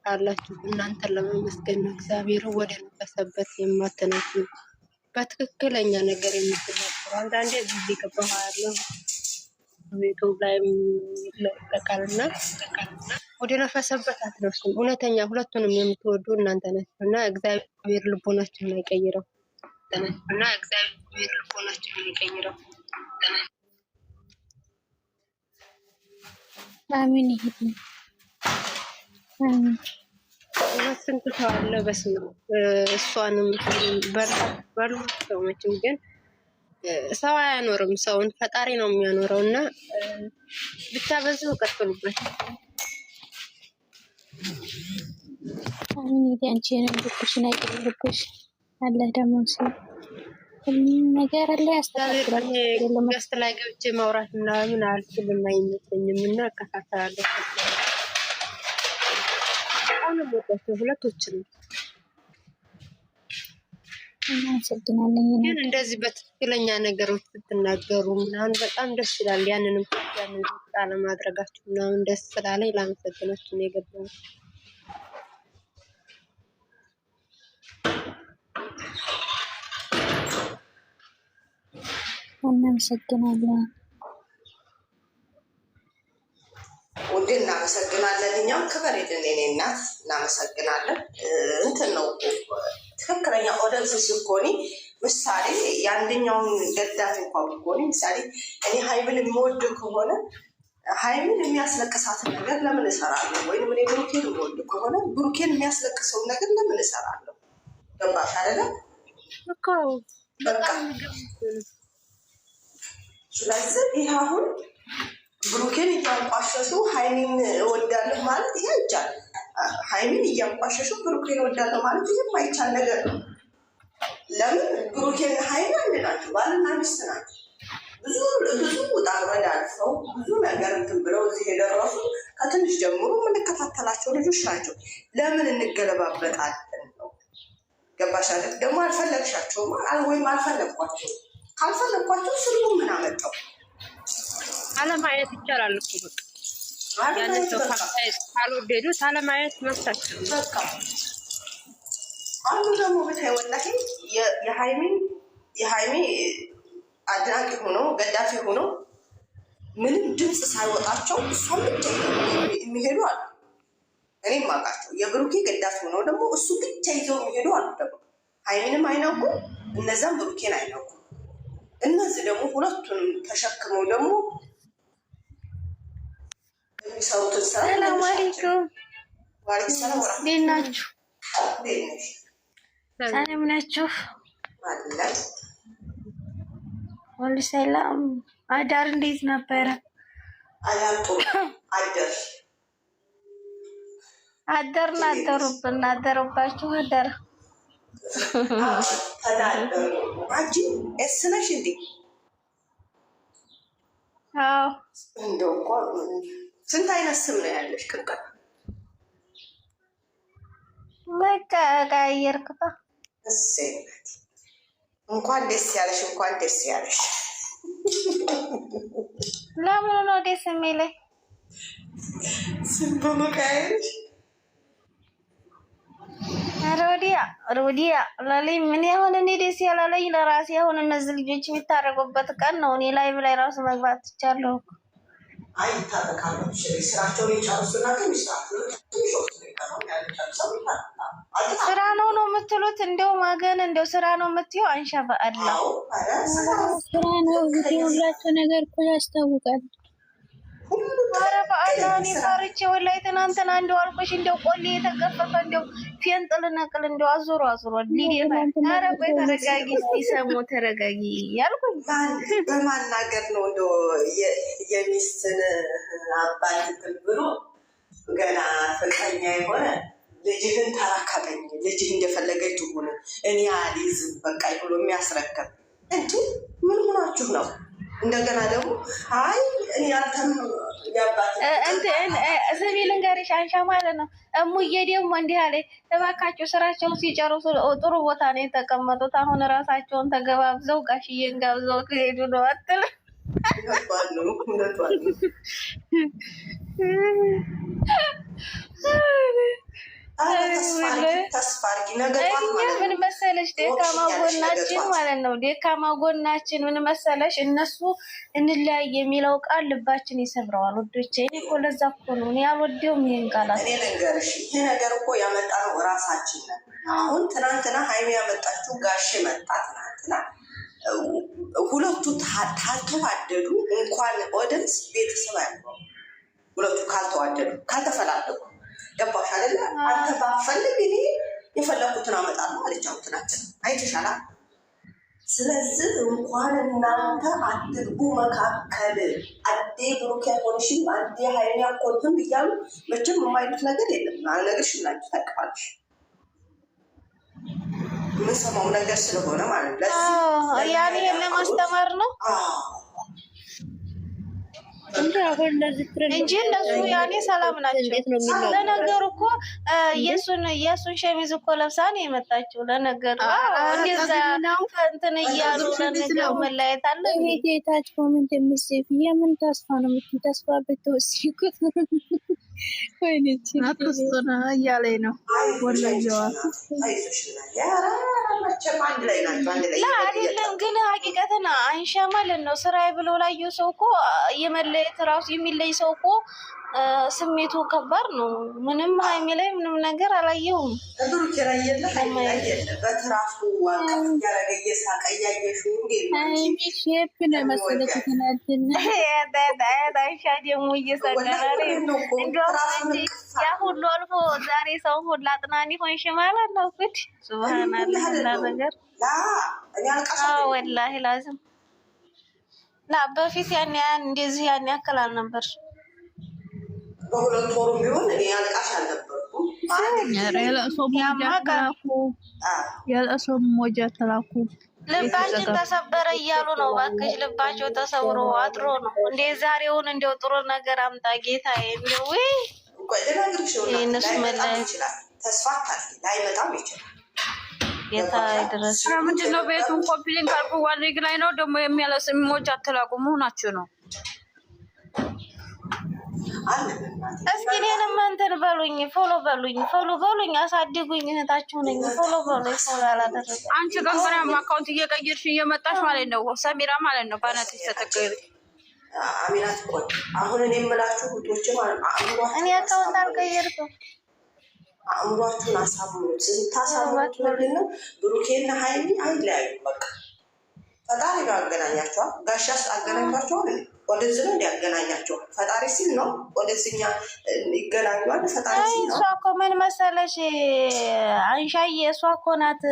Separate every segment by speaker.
Speaker 1: አላችሁ እናንተን ለማመስገን ነው። እግዚአብሔር ወደ ነፈሰበት የማትነሱ በትክክለኛ ነገር የምትናገሩ አንዳንዴ እዚህ ገባህ ያለው ዩቱብ ላይ ይለቀቃልና ወደ ነፈሰበት አትነሱም። እውነተኛ ሁለቱንም የምትወዱ እናንተ ናችሁ እና እግዚአብሔር ልቦናችሁን አይቀይረው እና እግዚአብሔር ልቦናችሁን አይቀይረው።
Speaker 2: አሚን ይሄድ አሚን።
Speaker 1: ስንት ሰው አለ በስመ አብ እሷንም በሉ ሰዎችም ግን ሰው አያኖርም። ሰውን ፈጣሪ ነው የሚያኖረው እና ብቻ በዚሁ ቀጥሉበት።
Speaker 2: አሚን ይሄድ አንቺንም ልብሽን አይቀርብሽ አለ ደግሞ ሲል ነገር አለ ያስተካክላል።
Speaker 1: ገስት ላይ ገብቼ ማውራት እና ምን አልችልም አይመስለኝም እና እከታተላለሁ። አሁን ወጣችሁ ሁለቶችንም
Speaker 2: እናመሰግናለን።
Speaker 1: ግን እንደዚህ በትክክለኛ ነገሮች ስትናገሩ ምናምን በጣም ደስ ይላል። ያንንም ለማድረጋችሁ ምናምን ደስ ስላለኝ ላመሰግናችሁ ነው የገባሁት።
Speaker 2: እናመሰግናለን።
Speaker 3: ውድ እናመሰግናለን። እኛም ክብር የለን የኔ እናት እናመሰግናለን። እንትን ነው ትክክለኛ ኦደንስ ሲኮኒ ምሳሌ የአንደኛውን ገዳፊ እንኳን ብኮኒ ምሳሌ እኔ ሀይምን የምወድ ከሆነ ሀይምን የሚያስለቅሳትን ነገር ለምን እሰራለሁ? ወይም እኔ ብሩኬን የምወድ ከሆነ ብሩኬን የሚያስለቅሰውን ነገር ለምን እሰራለሁ? ገባሽ አይደለም? በቃ ስለዚህ ይህ አሁን ብሩኬን እያንቋሸሹ ሀይሚን እወዳለሁ ማለት ይሄ አይቻልም። ሀይሚን እያንቋሸሹ ብሩኬን እወዳለሁ ማለት ይሄ የማይቻል ነገር ነው። ለምን ብሩኬን ሀይሚ አንድ ናቸው፣ ባልና ሚስት ናቸው። ብዙ ውጣ ውረድ አልፈው ብዙ ነገር እንትን ብለው እዚህ የደረሱ ከትንሽ ጀምሮ የምንከታተላቸው ልጆች ናቸው። ለምን እንገለባበጣለን ነው? ገባሽ አይደል? ደግሞ አልፈለግሻቸውም ወይም አልፈለግኳቸው ካልፈለግኳቸው ስልኩ ምን አመጣው?
Speaker 1: አለማየት ይቻላል እኮ በቃ ያንን ሰው ካልወደዱት አለማየት መብታቸው ነው።
Speaker 3: በቃ አሁን ደግሞ ብታይ ወላሂ የሀይሚ አድናቂ ሆነው ገዳፊ ሆነው ምንም ድምፅ ሳይወጣቸው እሷን ብቻ የሚሄዱ አሉ። እኔም አውቃቸው የብሩኬ ገዳፊ ሆነው ደግሞ እሱ ብቻ ይዘው የሚሄዱ አሉ። ደግሞ ሀይሚንም አይነኩ እነዛም ብሩኬን አይነኩ። እነዚህ ደግሞ ሁለቱንም ተሸክመው ደግሞ የሚሰሩትን ስራ
Speaker 2: ሰላም አለይኩም እንዴት ናችሁ? ሰላም ናችሁ? ሁሉ ሰላም። አዳር እንዴት ነበረ? አደርን አደሩብን አደሩባችሁ አደር
Speaker 3: አንቺ እስነሽ እንዴ?
Speaker 2: አዎ
Speaker 3: እንደው እኮ ስንት አይነት ስም ነው ያለሽ? ቅንቀ
Speaker 2: በቃ ቀያየርኩት።
Speaker 3: እሰይ እንኳን ደስ ያለሽ፣ እንኳን ደስ ያለሽ።
Speaker 2: ለምን ነው ደስ የሚለኝ?
Speaker 3: ስም በመቀያየርሽ
Speaker 2: ሮዲያ ለሊ ምን ያሁን እኔ ደስ ያላለኝ ለራሴ አሁን እነዚህ ልጆች የሚታረቁበት ቀን ነው። እኔ ላይቭ ላይ ራሱ መግባት ትቻለሁ።
Speaker 3: አይ ታረቃሉ። ስራቸውን የጨርሱና
Speaker 2: ስራ ነው የምትሉት? እንደው ማገን እንደው ስራ ነው የምትይው? አንሻ በአላ
Speaker 4: ስራ ነው ሁላቸው ነገር እኮ ያስታውቃል።
Speaker 2: ኧረ በአላ እኔ ፈርቼ ወላሂ ትናንትና እንደው አልኩሽ እንደው ቆሌ የተገፈፈ እንደው ፌንጥል ነቅል እንደው አዙሮ ሊዴታ። ኧረ ቆይ ተረጋጊ፣ እስኪ ሰሞ ተረጋጊ ያልኩኝ
Speaker 3: በማናገር ነው እንደው የሚስትን አባት እንትን ብሎ ገና ፍቅረኛ የሆነ ልጅህን ተራካበኝ፣ ልጅህ እንደፈለገች ትሁን እኔ አልይዝም በቃ ብሎ የሚያስረከብ እንጂ ምን ሆናችሁ ነው? እንደገና ደግሞ አይ እኔ አንተም ያባት
Speaker 2: ስሚ ልንገርሽ አንሻ ማለት ነው። እሙዬ ደግሞ እንዲህ አለ፣ እባካቸው ስራቸውን ሲጨርሱ ጥሩ ቦታ ነው የተቀመጡት። አሁን ራሳቸውን ተገባብዘው ጋሽዬን ጋብዘው ከሄዱ ነው አትል
Speaker 3: ተስፋ አድርጊ። ነገር
Speaker 2: ምን መሰለሽ ደካማ ጎናችን ማለት ነው። ደካማ ጎናችን ምን መሰለሽ፣ እነሱ እንለያይ የሚለው ቃል ልባችን ይሰብረዋል። ወዶቼ እኔ እኮ ለዛ እኮ ነው እኔ አልወደውም ይሄን ቃላት።
Speaker 3: እኔ ልንገርሽ፣ ይሄ ነገር እኮ ያመጣነው ራሳችን ነን። አሁን ትናንትና ሀይሚ ያመጣችው ጋሼ መጣ ትናንትና። ሁለቱ ካልተዋደዱ እንኳን ኦደንስ ቤተሰብ ያለው ሁለቱ ካልተዋደዱ ካልተፈላለጉ ገባሽ አይደለ? አንተ ባፈልግ እኔ የፈለኩትን አመጣለሁ አለቻው ትናንትና። አይተሻላ። ስለዚህ እንኳን እናንተ አትግቡ መካከል። አዴ ብሩክ ያቆንሽም አዴ ሀይሚ ያቆንህም እያሉ መቼም የማይሉት ነገር የለም። ነገርሽ ናቸው ታውቃለሽ። የምንሰማው ነገር ስለሆነ ማለት ነው።
Speaker 2: ያኔ ለማስተማር ነው እንጂ እነሱ ያኔ ሰላም ናቸው። ለነገሩ እኮ የእሱን ሸሚዝ እኮ ለብሳ ነው የመጣችው። ለነገሩ እንደዛ እንትን እያሉ ለነገሩ መለያየት አለ።
Speaker 4: ቤታች ኮሜንት የምትጽፍ የምን ተስፋ ነው የምትይ? ተስፋ ብትወስጂኩት
Speaker 1: አትስጡና እያለኝ ነው።
Speaker 2: አይደለም ግን ሀቂቀትን አንሻ ማለት ነው። ስራዬ ብሎ ላየው ሰው እኮ የመለየት ራሱ የሚለይ ሰው እኮ ስሜቱ ከባድ ነው። ምንም ሀይሚ ላይ ምንም ነገር አላየሁም። ደግሞ እየሰገረ ያ ሁሉ አልፎ ዛሬ ሰው ሁላ አጥናኒ ሆንሽ ማለት ነው። ጉድ ሱብሃንአላህ ነገር ወላሂ ላዝም ላ በፊት ያን እንደዚህ ያን ያክል አልነበር።
Speaker 3: በሁለት ወሩ ቢሆን እኔ አልቃሽ አልነበርኩም።
Speaker 1: የለእሶ ሞጃ ተላኩ
Speaker 2: ልባችን ተሰበረ እያሉ ነው። እባክሽ ልባቸው ተሰብሮ አድሮ ነው እንደ ዛሬውን እንደው ጥሩ ነገር አምጣ ጌታዬ። እንደው እነሱ መለያየት
Speaker 3: ይችላል። ተስፋ ላይመጣም ይችላል።
Speaker 2: ጌታ ድረስ
Speaker 1: ምንድን ነው ቤቱን ኮምፕሊን ካልኩ ዋልግ ላይ ነው ደግሞ የሚያለስ ሞጃ ተላቁ መሆናችሁ ነው።
Speaker 2: እስኪ እኔንም እንትን በሉኝ፣ ፎሎ በሉኝ፣ አሳድጉኝ። እህታችሁ ነኝ። ፎሎ በሉኝ። ፎሎ አላደረገ
Speaker 1: አንቺ ገንበራም አካውንት እየቀየርሽ እየመጣሽ ማለት ነው። ሰሚራ ማለት ነው። ባናት ተተቀየረ
Speaker 3: አሚናት ቆይ አሁን እኔ የምላችሁ ሁቶች ማለት
Speaker 2: እኔ አካውንት አልቀየርኩም።
Speaker 3: አእምሯችሁን አሳምኑት። ስታሳምኑት ምንድነው ብሩኬና ሀይሚ አይለያዩ። በቃ ፈጣሪ ጋር አገናኛቸዋል። ጋሻስ አገናኟቸዋል። ወደዚህ ነው እንዲያገናኛቸዋል። ፈጣሪ ሲል ነው ወደዚህኛ ይገናኛል። ፈጣሪ ሲል ነው።
Speaker 2: እሷ እኮ ምን መሰለሽ አንሻዬ፣ እሷ እኮ ናት።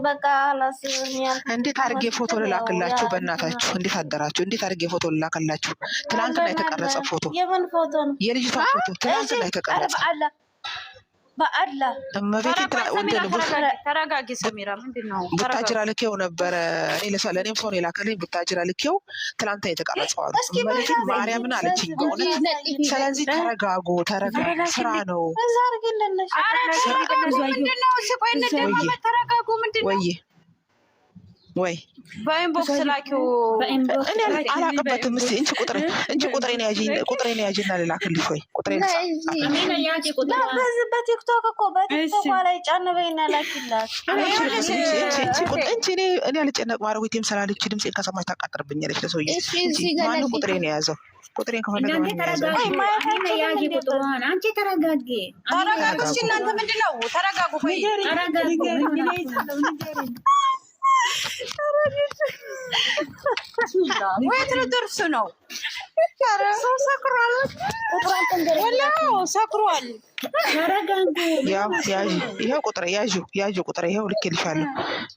Speaker 2: በቃ አላስብኛል።
Speaker 5: እንዴት አድርጌ ፎቶ ልላክላችሁ? በእናታችሁ እንዴት አደራችሁ? እንዴት አድርጌ ፎቶ ልላክላችሁ? ትናንትና የተቀረጸ ፎቶ።
Speaker 2: የምን ፎቶ ነው?
Speaker 5: የልጅቷ ፎቶ ትናንትና የተቀረጸ
Speaker 2: በአላ
Speaker 5: እመቤቴ
Speaker 1: ተረጋጊ ሰሚራ። ምንድን ነው
Speaker 5: ቡታጅራ ልኬው ነበረ። ለእኔም ሰው የላከልኝ ቡታጅራ ልኬው ትናንትና የተቀረጸው አሉ። እመቤቴ ማርያምን አለችኝ በእውነት። ስለዚህ ተረጋጉ፣ ስራ ነው። ወይ
Speaker 1: በኢንቦክስ ላኪው።
Speaker 5: እኔ አላቅበትም። እስኪ እንቺ ቁጥሬን ያዥና ልላክልሽ። ወይ ቁጥሬን
Speaker 2: በቲክቶክ እኮ በቲክቶክ ላይ ጫን በይና ላኪላት።
Speaker 5: እኔ አልጨነቅ ማድረጉ ቴም ስላለች ድምፄን ከሰማች ታቃጥርብኛለች። ለሰውዬ ማነው ቁጥሬን የያዘው? ቁጥሬን ከፈለገ
Speaker 4: አንቺ ተረጋጊ።
Speaker 1: እናንተ ምንድን ነው? ተረጋጉ። ወይት ልደርስ ነው? ሰክሯል።
Speaker 5: ይኸው ቁጥሬ ያዥ ቁጥሬ ይኸው ልክልሻለሁ።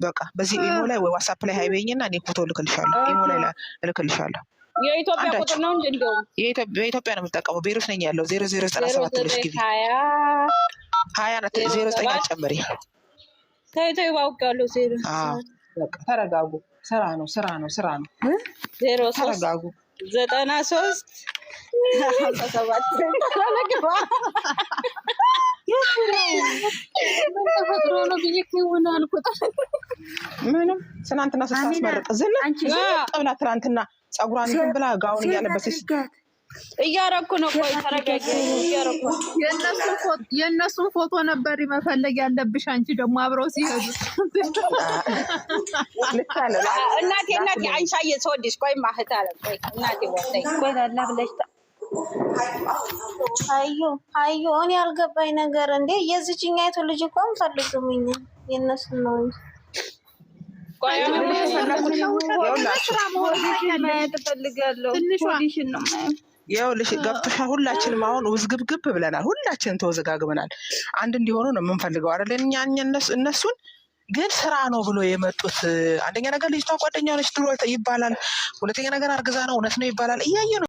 Speaker 5: በቃ በዚህ ኢሞ ላይ ወይ ዋትስአፕ ላይ ሀይበኝና እኔ ፎቶ ልክልሻለሁ። ኢሞ ላይ እልክልሻለሁ።
Speaker 1: የኢትዮጵያ ቁጥር ነው እንጂ እንደውም
Speaker 5: በኢትዮጵያ ነው የምጠቀመው። ቤሩት ነኝ ያለው 0097 ብለሽ ግቢ። 09 አጨምሪ።
Speaker 1: ተይው ባውቃለሁ።
Speaker 5: በቃ ተረጋጉ። ስራ ነው።
Speaker 1: 03 93
Speaker 5: ምንም ትናንትና ስታስመርቅ ዝም ብላ ትናንትና ፀጉሯን ብላ ጋውን እያለበሰች
Speaker 2: እያረኩ ነው። ቆይ ተረጋጊ። እያረኩ
Speaker 6: የእነሱን ፎቶ ነበር መፈለግ ያለብሽ። አንቺ ደግሞ አብረው ሲሄዱ
Speaker 2: እናቴ አንሻዬ ሰወድሽ ቆይ ማህት አለ ቆይ እናቴ ወጣይ ቆይ ላላ ብለሽ አዩ እኔ ያልገባኝ ነገር እንዴ የዚህኛይቱ ልጅ እኮ አንፈልግምኝ የነሱ ነው እንጂ
Speaker 5: ይኸውልሽ ገብቶሻ። ሁላችንም አሁን ውዝግብግብ ብለናል። ሁላችንም ተወዘጋግበናል። አንድ እንዲሆኑ ነው የምንፈልገው አይደል? እኛ እነሱን ግን ስራ ነው ብሎ የመጡት። አንደኛ ነገር ልጅቷ ጓደኛ ሆነች ድሮ ይባላል። ሁለተኛ ነገር አርግዛ ነው እውነት ነው ይባላል። እያየ ነው